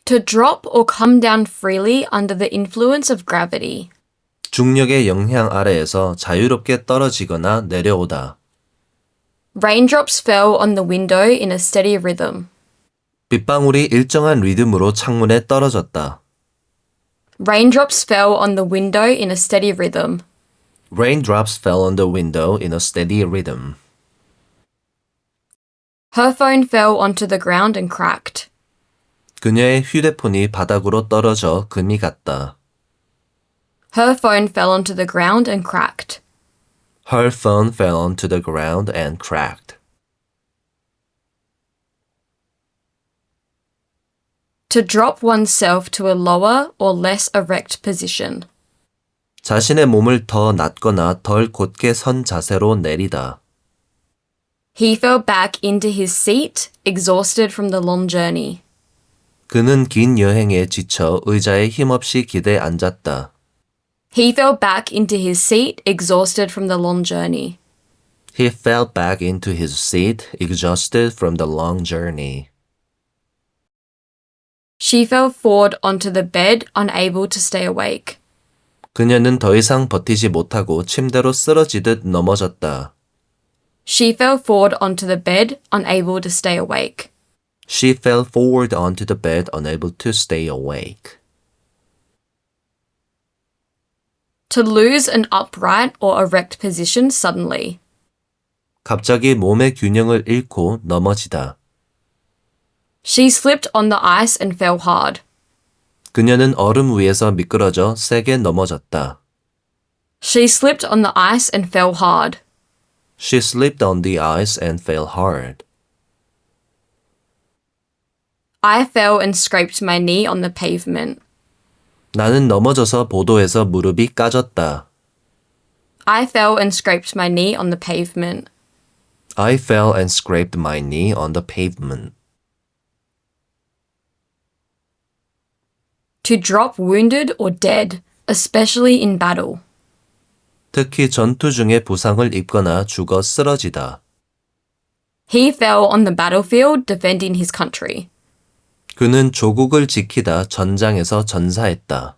To drop or come down freely under the influence of gravity. 중력의 영향 아래에서 자유롭게 떨어지거나 내려오다. Raindrops fell on the window in a steady rhythm. 빗방울이 일정한 리듬으로 창문에 떨어졌다. Raindrops fell on the window in a steady rhythm. Raindrops fell on the window in a steady rhythm. Her phone fell onto the ground and cracked. 그녀의 휴대폰이 바닥으로 떨어져 금이 갔다. Her phone fell onto the ground and cracked. Her phone fell onto the ground and cracked. To drop oneself to a lower or less erect position. 자신의 몸을 더 낮거나 덜 곧게 선 자세로 내리다. He fell back into his seat, exhausted from the long journey. 그는 긴 여행에 지쳐 의자에 힘없이 기대 앉았다. He fell back into his seat, exhausted from the long journey. He fell back into his seat, exhausted from the long journey. She fell forward onto the bed, unable to stay awake. 그녀는 더 이상 버티지 못하고 침대로 쓰러지듯 넘어졌다. She fell forward onto the bed, unable to stay awake. She fell forward onto the bed, unable to stay awake. To lose an upright or erect position suddenly. 갑자기 몸의 균형을 잃고 넘어지다. She slipped on the ice and fell hard. 그녀는 얼음 위에서 미끄러져 세게 넘어졌다. She slipped on the ice and fell hard. She slipped on the ice and fell hard. I fell and scraped my knee on the pavement. 나는 넘어져서 보도에서 무릎이 까졌다. I fell and scraped my knee on the pavement. I fell and scraped my knee on the pavement. To drop wounded or dead, especially in battle. 특히 전투 중에 부상을 입거나 죽어 쓰러지다. He fell on the battlefield defending his country. 그는 조국을 지키다 전장에서 전사했다.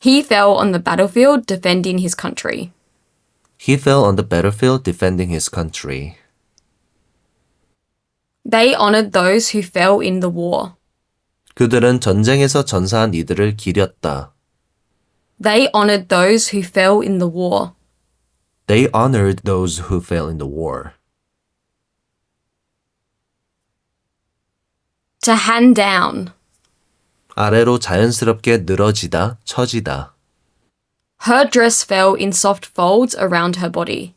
He fell on the battlefield defending his country. He fell on the battlefield defending his country. They honored those who fell in the war. 그들은 전쟁에서 전사한 이들을 기렸다. They honored those who fell in the war. They honored those who fell in the war. To hand down. 아래로 자연스럽게 늘어지다, 처지다. Her dress fell in soft folds around her body.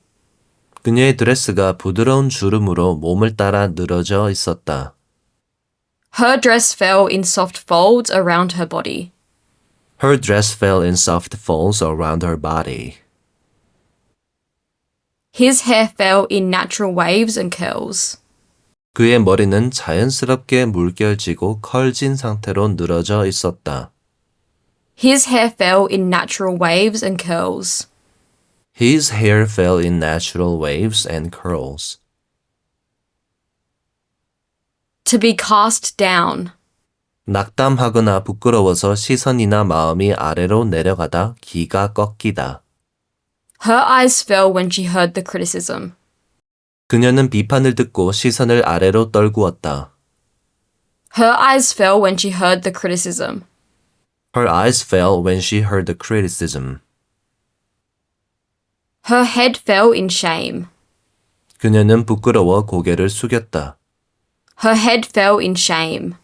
그녀의 드레스가 부드러운 주름으로 몸을 따라 늘어져 있었다. Her dress fell in soft folds around her body. Her dress fell in soft folds around her body. His hair fell in natural waves and curls. 그의 머리는 자연스럽게 물결지고 컬진 상태로 늘어져 있었다. His hair fell in natural waves and curls. His hair fell in natural waves and curls. To be cast down. 낙담하거나 부끄러워서 시선이나 마음이 아래로 내려가다 기가 꺾이다. Her eyes fell when she heard the criticism. 그녀는 비판을 듣고 시선을 아래로 떨구었다. Her eyes fell when she heard the criticism. Her eyes fell when she heard the criticism. Her head fell in shame. 그녀는 부끄러워 고개를 숙였다. Her head fell in shame.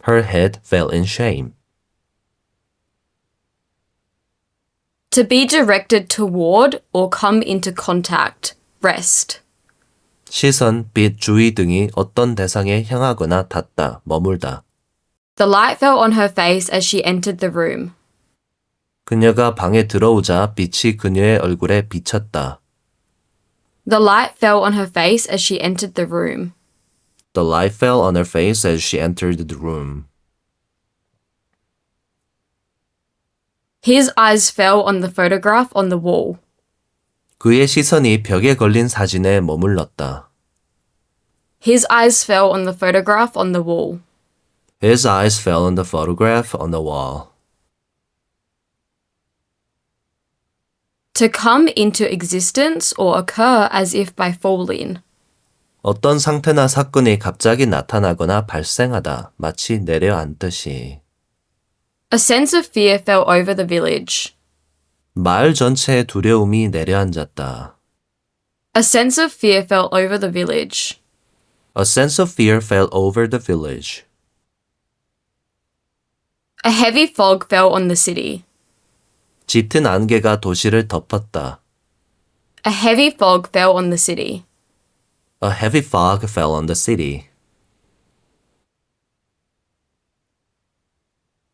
Her head fell in shame. To be directed toward or come into contact. Rest. 시선, 빛, 주의 등이 어떤 대상에 향하거나 닿다, 머물다. The light fell on her face as she entered the room. 그녀가 방에 들어오자 빛이 그녀의 얼굴에 비쳤다. The light fell on her face as she entered the room. The light fell on her face as she entered the room. His eyes fell on the photograph on the wall. 그의 시선이 벽에 걸린 사진에 머물렀다. His eyes fell on the photograph on the wall. His eyes fell on the photograph on the wall. To come into existence or occur as if by falling. 어떤 상태나 사건이 갑자기 나타나거나 발생하다, 마치 내려앉듯이. A sense of fear fell over the village. 마을 전체에 두려움이 내려앉았다. A sense of fear fell over the village. A sense of fear fell over the village. A heavy fog fell on the city. 짙은 안개가 도시를 덮었다. A heavy fog fell on the city. A heavy fog fell on the city.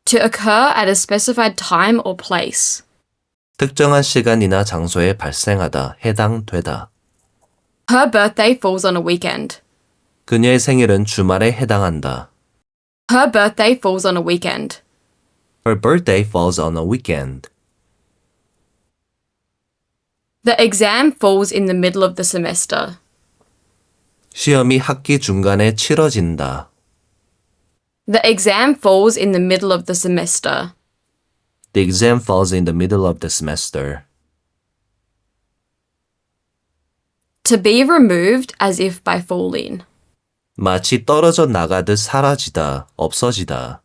To occur at a specified time or place. 특정한 시간이나 장소에 발생하다, 해당되다. Her birthday falls on a weekend. 그녀의 생일은 주말에 해당한다. Her birthday falls on a weekend. Her birthday falls on a weekend. The exam falls in the middle of the semester. 시험이 학기 중간에 치러진다. The exam falls in the middle of the semester. The exam falls in the middle of the semester. To be removed as if by falling. 마치 떨어져 나가듯 사라지다, 없어지다.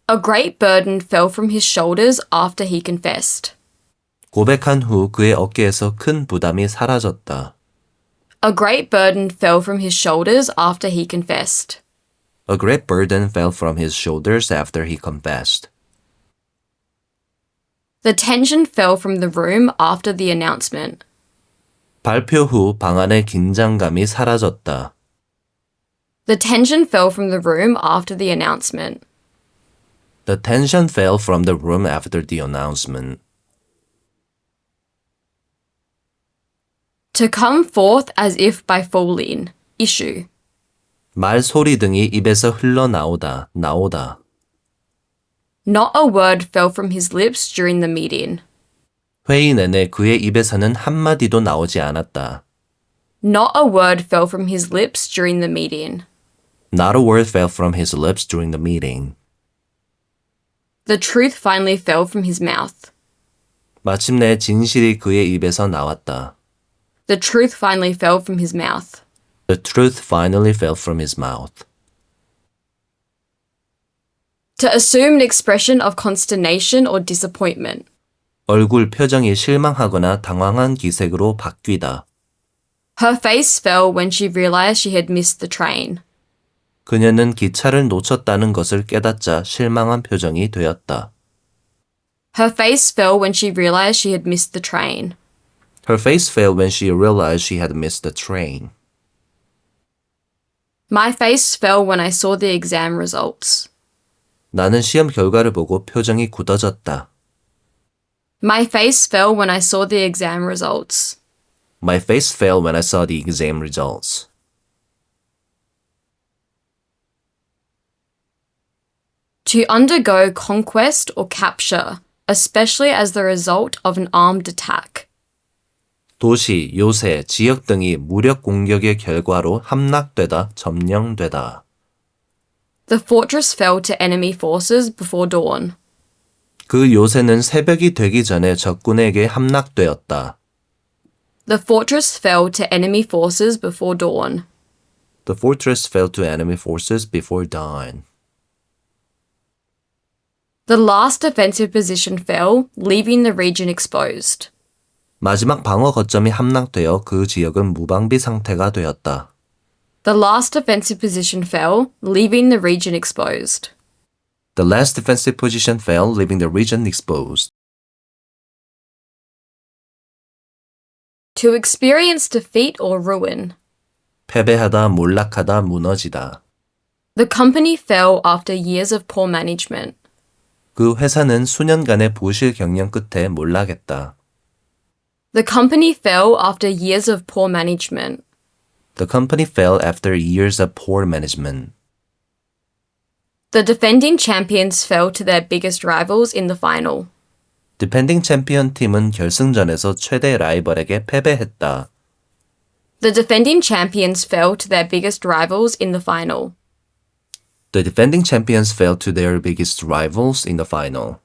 A great burden fell from his shoulders after he confessed. 고백한 후 그의 어깨에서 큰 부담이 사라졌다. A great burden fell from his shoulders after he confessed. A great burden fell from his shoulders after he confessed. The tension fell from the room after the announcement. 발표 후 방 안의 긴장감이 사라졌다. The tension fell from the room after the announcement. The tension fell from the room after the announcement. To come forth as if by falling. Issue. 말 소리 등이 입에서 흘러나오다, 나오다. Not a word fell from his lips during the meeting. 회의 내내 그의 입에서는 한마디도 나오지 않았다. Not a word fell from his lips during the meeting. Not a word fell from his lips during the meeting. The truth finally fell from his mouth. 마침내 진실이 그의 입에서 나왔다. The truth finally fell from his mouth. The truth finally fell from his mouth. To assume an expression of consternation or disappointment. 얼굴 표정이 실망하거나 당황한 기색으로 바뀌다. Her face fell when she realized she had missed the train. 그녀는 기차를 놓쳤다는 것을 깨닫자 실망한 표정이 되었다. Her face fell when she realized she had missed the train. Her face fell when she realized she had missed the train. My face fell when I saw the exam results. 나는 시험 결과를 보고 표정이 굳어졌다. My face fell when I saw the exam results. My face fell when I saw the exam results. To undergo conquest or capture, especially as the result of an armed attack. 도시, 요새, 지역 등이 무력 공격의 결과로 함락되다, 점령되다. The fortress fell to enemy forces before dawn. 그 요새는 새벽이 되기 전에 적군에게 함락되었다. The fortress fell to enemy forces before dawn. The fortress fell to enemy forces before dawn. The last defensive position fell, leaving the region exposed. 마지막 방어 거점이 함락되어 그 지역은 무방비 상태가 되었다. The last defensive position fell, leaving the region exposed. The last defensive position fell, leaving the region exposed. To experience defeat or ruin. 패배하다, 몰락하다, 무너지다. The company fell after years of poor management. 그 회사는 수년간의 부실 경영 끝에 몰락했다. The company fell after years of poor management. The company fell after years of poor management. The defending champions fell to their biggest rivals in the final. Defending champion 팀은 결승전에서 최대 라이벌에게 패배했다. The defending champions fell to their biggest rivals in the final. The defending champions fell to their biggest rivals in the final.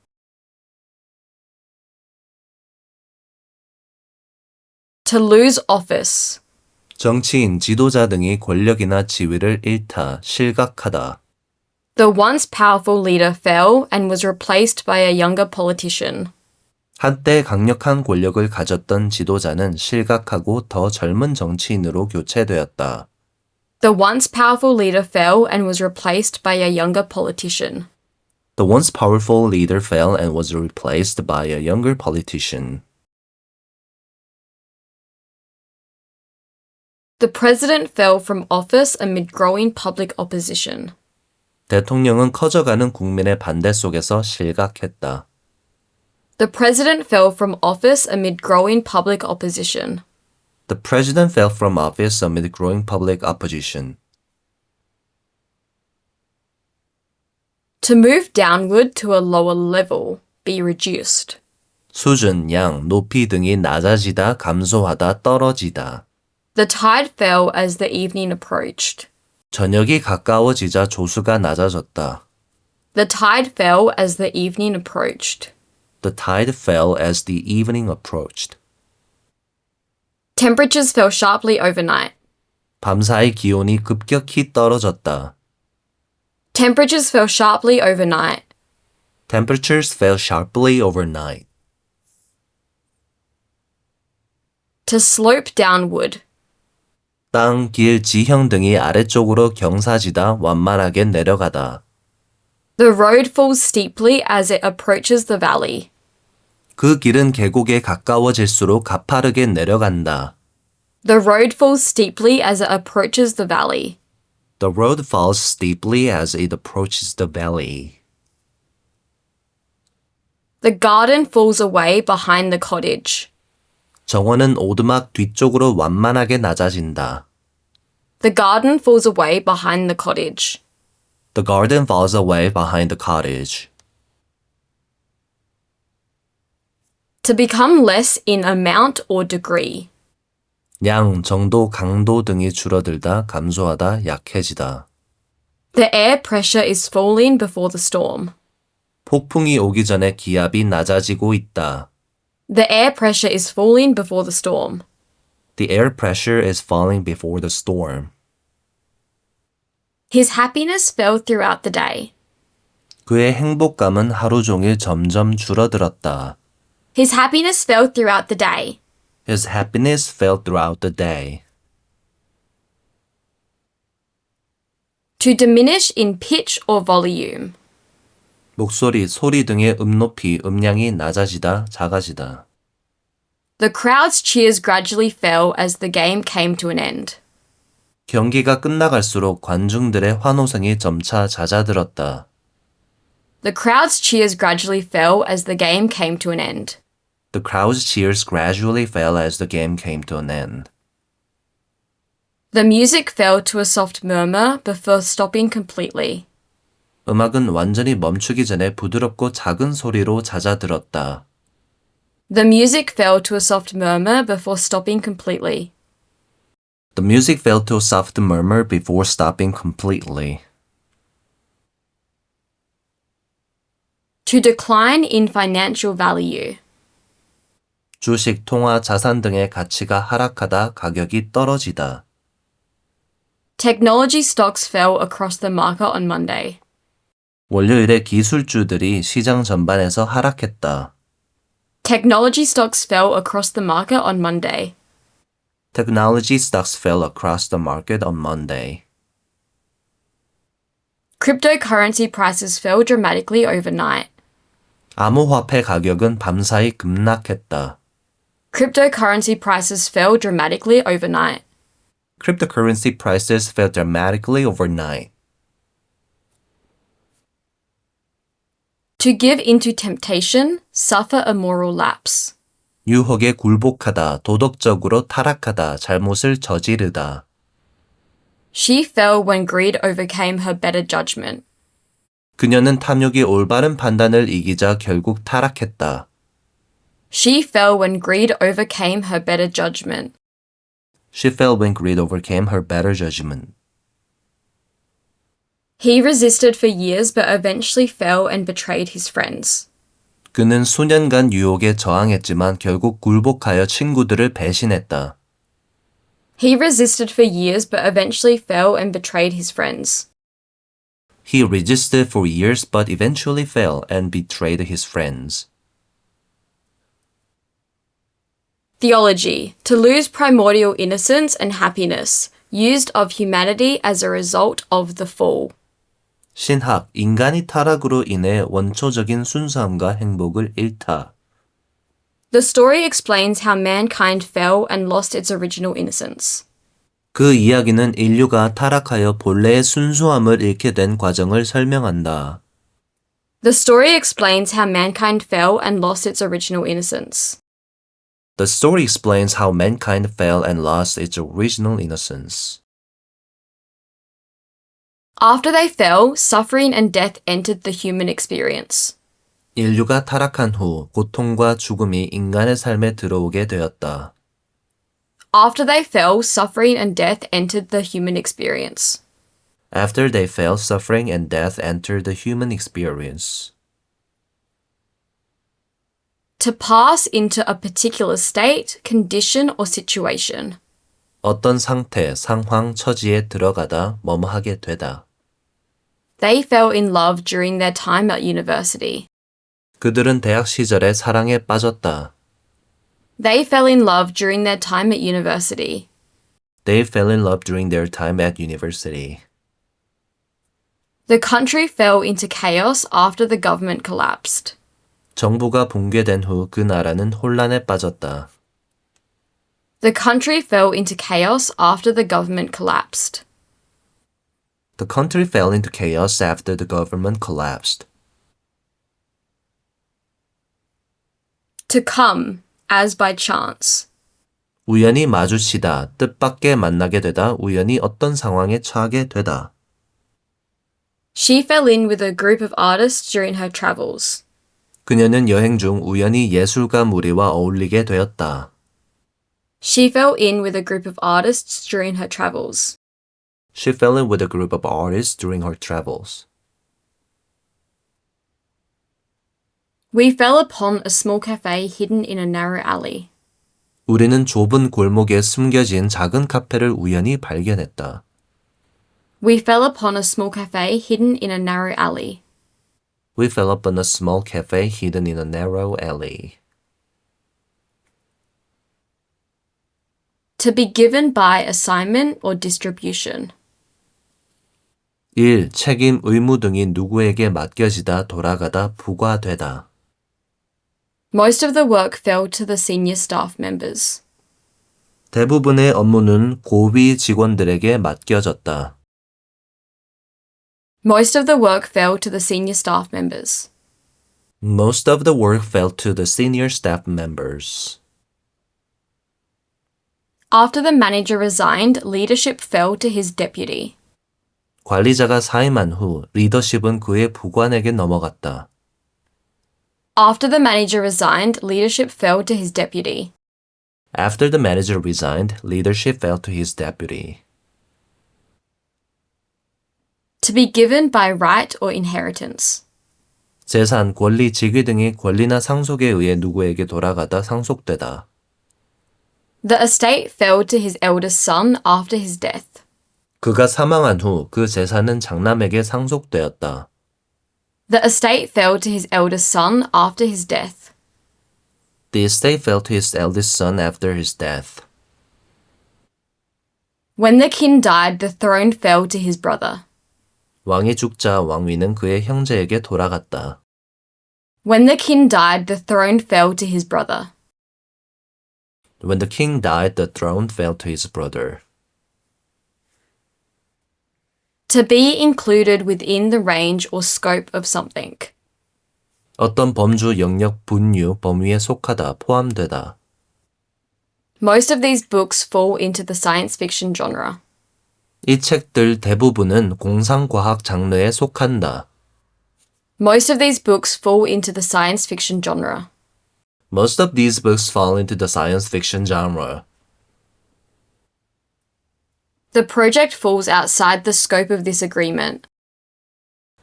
To lose office. 정치인, 지도자 등이 권력이나 지위를 잃다, 실각하다. The once powerful leader fell and was replaced by a younger politician. 한때 강력한 권력을 가졌던 지도자는 실각하고 더 젊은 정치인으로 교체되었다. The once powerful leader fell and was replaced by a younger politician. The once powerful leader fell and was replaced by a younger politician. The president fell from office amid growing public opposition. 대통령은 커져가는 국민의 반대 속에서 실각했다. The president fell from office amid growing public opposition. The president fell from office amid growing public opposition. To move downward to a lower level, be reduced. 수준, 양, 높이 등이 낮아지다, 감소하다, 떨어지다. The tide fell as the evening approached. 저녁이 가까워지자 조수가 낮아졌다. The tide fell as the evening approached. The tide fell as the evening approached. Temperatures fell sharply overnight. 밤사이 기온이 급격히 떨어졌다. Temperatures fell sharply overnight. Temperatures fell sharply overnight. To slope downward. 땅, 길, 지형 등이 아래쪽으로 경사지다, 완만하게 내려가다. The road falls steeply as it approaches the valley. 그 길은 계곡에 가까워질수록 가파르게 내려간다. The road falls steeply as it approaches the valley. The road falls steeply as it approaches the valley. The garden falls away behind the cottage. 정원은 오두막 뒤쪽으로 완만하게 낮아진다. The garden falls away behind the cottage. The garden falls away behind the cottage. To become less in amount or degree. 양, 정도, 강도 등이 줄어들다, 감소하다, 약해지다. The air pressure is falling before the storm. 폭풍이 오기 전에 기압이 낮아지고 있다. The air pressure is falling before the storm. The air pressure is falling before the storm. His happiness fell throughout the day. 그의 행복감은 하루 종일 점점 줄어들었다. His happiness fell throughout the day. His happiness fell throughout the day. To diminish in pitch or volume. 목소리, 소리 등의 높이, 음량이 낮아지다, 작아지다. The crowd's cheers gradually fell as the game came to an end. 경기가 끝나갈수록 관중들의 환호성이 점차 잦아들었다. The crowd's cheers gradually fell as the game came to an end. The crowd's cheers gradually fell as the game came to an end. The music fell to a soft murmur before stopping completely. 음악은 완전히 멈추기 전에 부드럽고 작은 소리로 잦아들었다. The music fell to a soft murmur before stopping completely. The music fell to a soft murmur before stopping completely. To decline in financial value. 주식, 통화, 자산 등의 가치가 하락하다, 가격이 떨어지다. Technology stocks fell across the market on Monday. 월요일에 기술주들이 시장 전반에서 하락했다. Technology stocks fell across the market on Monday. Technology stocks fell across the market on Monday. Cryptocurrency prices fell dramatically overnight. 암호화폐 가격은 밤사이 급락했다. Cryptocurrency prices fell dramatically overnight. Cryptocurrency prices fell dramatically overnight. To give into temptation, suffer a moral lapse. 유혹에 굴복하다, 도덕적으로 타락하다, 잘못을 저지르다. She fell when greed overcame her better judgment. 그녀는 탐욕이 올바른 판단을 이기자 결국 타락했다. She fell when greed overcame her better judgment. She fell when greed overcame her better judgment. He resisted for years but eventually fell and betrayed his friends. 그는 수년간 유혹에 저항했지만 결국 굴복하여 친구들을 배신했다. He resisted for years but eventually fell and betrayed his friends. He resisted for years but eventually fell and betrayed his friends. Theology, to lose primordial innocence and happiness, used of humanity as a result of the fall. 신학, 인간이 타락으로 인해 원초적인 순수함과 행복을 잃다. The story explains how mankind fell and lost its original innocence. 그 이야기는 인류가 타락하여 본래의 순수함을 잃게 된 과정을 설명한다. The story explains how mankind fell and lost its original innocence. The story explains how mankind fell and lost its original innocence. After they fell, suffering and death entered the human experience. 인류가 타락한 후 고통과 죽음이 인간의 삶에 들어오게 되었다. After they fell, suffering and death entered the human experience. After they fell, suffering and death entered the human experience. To pass into a particular state, condition, or situation. 어떤 상태, 상황, 처지에 들어가다 뭐뭐하게 되다. They fell in love during their time at university. 그들은 대학 시절에 사랑에 빠졌다. They fell in love during their time at university. They fell in love during their time at university. The country fell into chaos after the government collapsed. 정부가 붕괴된 후 그 나라는 혼란에 빠졌다. The country fell into chaos after the government collapsed. The country fell into chaos after the government collapsed. To come, as by chance. 우연히 마주치다, 뜻밖의 만나게 되다, 우연히 어떤 상황에 처하게 되다. She fell in with a group of artists during her travels. 그녀는 여행 중 우연히 예술가 무리와 어울리게 되었다. She fell in with a group of artists during her travels. She fell in with a group of artists during her travels. We fell upon a small cafe hidden in a narrow alley. 우리는 좁은 골목에 숨겨진 작은 카페를 우연히 발견했다. We fell upon a small cafe hidden in a narrow alley. We fell upon a small cafe hidden in a narrow alley. To be given by assignment or distribution. 일, 책임, 의무 등이 누구에게 맡겨지다, 돌아가다, 부과되다. Most of the work fell to the senior staff members. 대부분의 업무는 고위 직원들에게 맡겨졌다. Most of the work fell to the senior staff members. Most of the work fell to the senior staff members. After the manager resigned, leadership fell to his deputy. 관리자가 사임한 후 리더십은 그의 부관에게 넘어갔다. After the manager resigned, leadership fell to his deputy. After the manager resigned, leadership fell to his deputy. To be given by right or inheritance. 재산, 권리, 직위 등이 권리나 상속에 의해 누구에게 돌아가다 상속되다. The estate fell to his eldest son after his death. 그가 사망한 후 그 재산은 장남에게 상속되었다. The estate fell to his eldest son after his death. The estate fell to his eldest son after his death. When the king died, the throne fell to his brother. 왕이 죽자 왕위는 그의 형제에게 돌아갔다. When the king died, the throne fell to his brother. When the king died, the throne fell to his brother. To be included within the range or scope of something. 어떤 범주, 영역, 분류, 범위에 속하다, 포함되다. Most of these books fall into the science fiction genre. 이 책들 대부분은 공상과학 장르에 속한다. Most of these books fall into the science fiction genre. Most of these books fall into the science fiction genre. The project falls outside the scope of this agreement.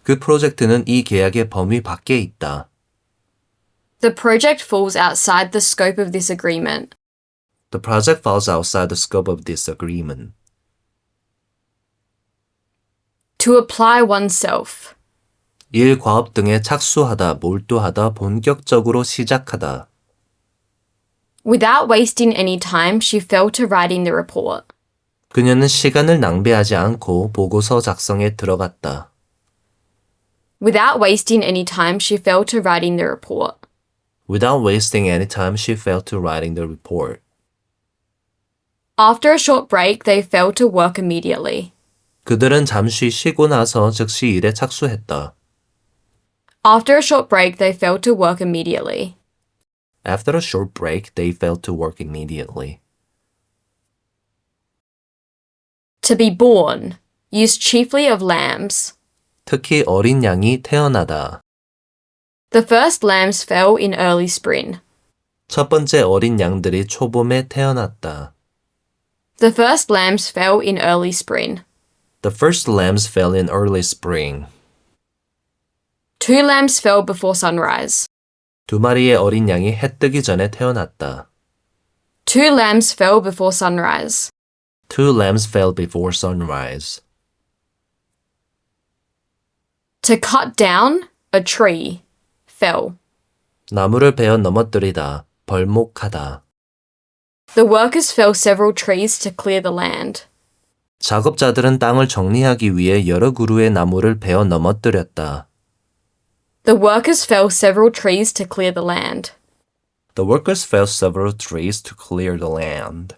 그 프로젝트는 이 계약의 범위 밖에 있다. The project falls outside the scope of this agreement. The project falls outside the scope of this agreement. To apply oneself. 일, 과업 등에 착수하다, 몰두하다, 본격적으로 시작하다. Without wasting any time, she fell to writing the report. 그녀는 시간을 낭비하지 않고 보고서 작성에 들어갔다. Without wasting any time, she fell to writing the report. Without wasting any time, she fell to writing the report. After a short break, they fell to work immediately. 그들은 잠시 쉬고 나서 즉시 일에 착수했다. After a short break, they fell to work immediately. After a short break, they fell to work immediately. To be born, used chiefly of lambs. 특히 어린 양이 태어나다. The first lambs fell in early spring. 첫 번째 어린 양들이 초봄에 태어났다. The first lambs fell in early spring. The first lambs fell in early spring. 2 lambs fell before sunrise. 두 마리의 어린 양이 해 뜨기 전에 태어났다. 2 lambs fell before sunrise. 2 lambs fell before sunrise. To cut down a tree, fell. 나무를 베어 넘어뜨리다, 벌목하다. The workers fell several trees to clear the land. 작업자들은 땅을 정리하기 위해 여러 그루의 나무를 베어 넘어뜨렸다. The workers fell several trees to clear the land. The workers fell several trees to clear the land.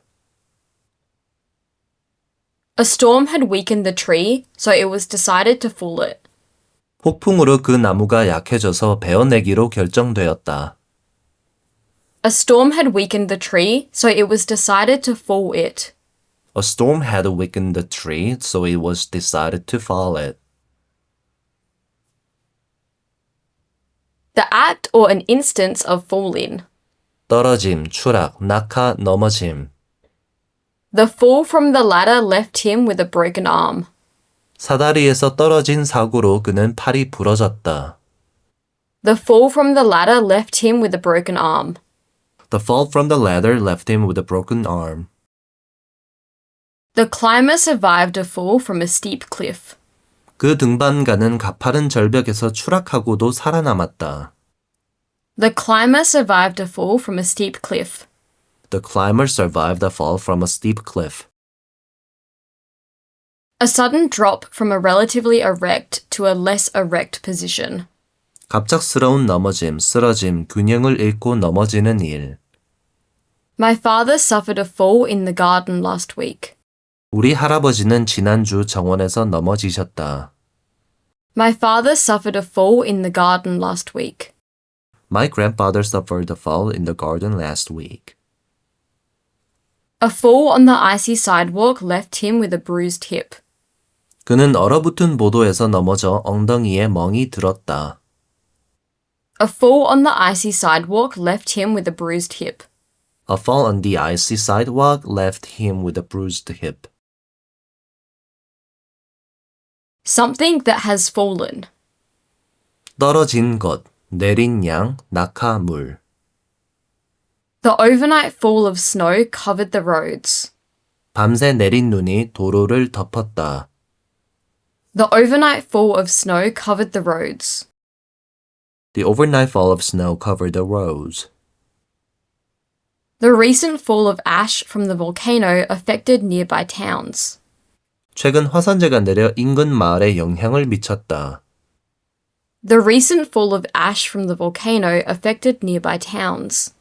A storm had weakened the tree, so it was decided to fall it. 폭풍으로 그 나무가 약해져서 베어내기로 결정되었다. A storm had weakened the tree, so it was decided to fall it. A storm had weakened the tree, so it was decided to fall it. The act or an instance of falling. 떨어짐, 추락, 낙하, 넘어짐. The fall from the ladder left him with a broken arm. 사다리에서 떨어진 사고로 그는 팔이 부러졌다. The fall from the ladder left him with a broken arm. The fall from the ladder left him with a broken arm. The climber survived a fall from a steep cliff. 그 등반가는 가파른 절벽에서 추락하고도 살아남았다. The climber survived a fall from a steep cliff. The climber survived a fall from a steep cliff. A sudden drop from a relatively erect to a less erect position. 갑작스러운 넘어짐, 쓰러짐, 균형을 잃고 넘어지는 일. My father suffered a fall in the garden last week. 우리 할아버지는 지난주 정원에서 넘어지셨다. My father suffered a fall in the garden last week. My grandfather suffered a fall in the garden last week. A fall on the icy sidewalk left him with a bruised hip. 그는 얼어붙은 보도에서 넘어져 엉덩이에 멍이 들었다. A fall on the icy sidewalk left him with a bruised hip. A fall on the icy sidewalk left him with a bruised hip. Something that has fallen. 떨어진 것, 내린 양, 낙하, 물. The overnight fall of snow covered the roads. 밤새 내린 눈이 도로를 덮었다. The overnight fall of snow covered the roads. The overnight fall of snow covered the roads. The recent fall of ash from the volcano affected nearby towns. 최근 화산재가 내려 인근 마을에 영향을 미쳤다. The recent fall of ash from the volcano affected nearby towns.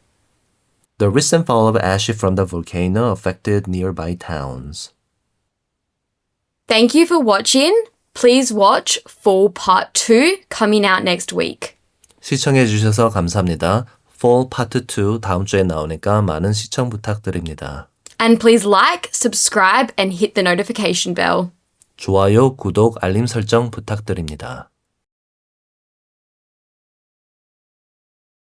The recent fall of ash from the volcano affected nearby towns. Thank you for watching. Please watch Fall Part 2 coming out next week. 시청해 주셔서 감사합니다. Fall Part 2 다음 주에 나오니까 많은 시청 부탁드립니다. And please like, subscribe, and hit the notification bell. 좋아요, 구독, 알림 설정 부탁드립니다.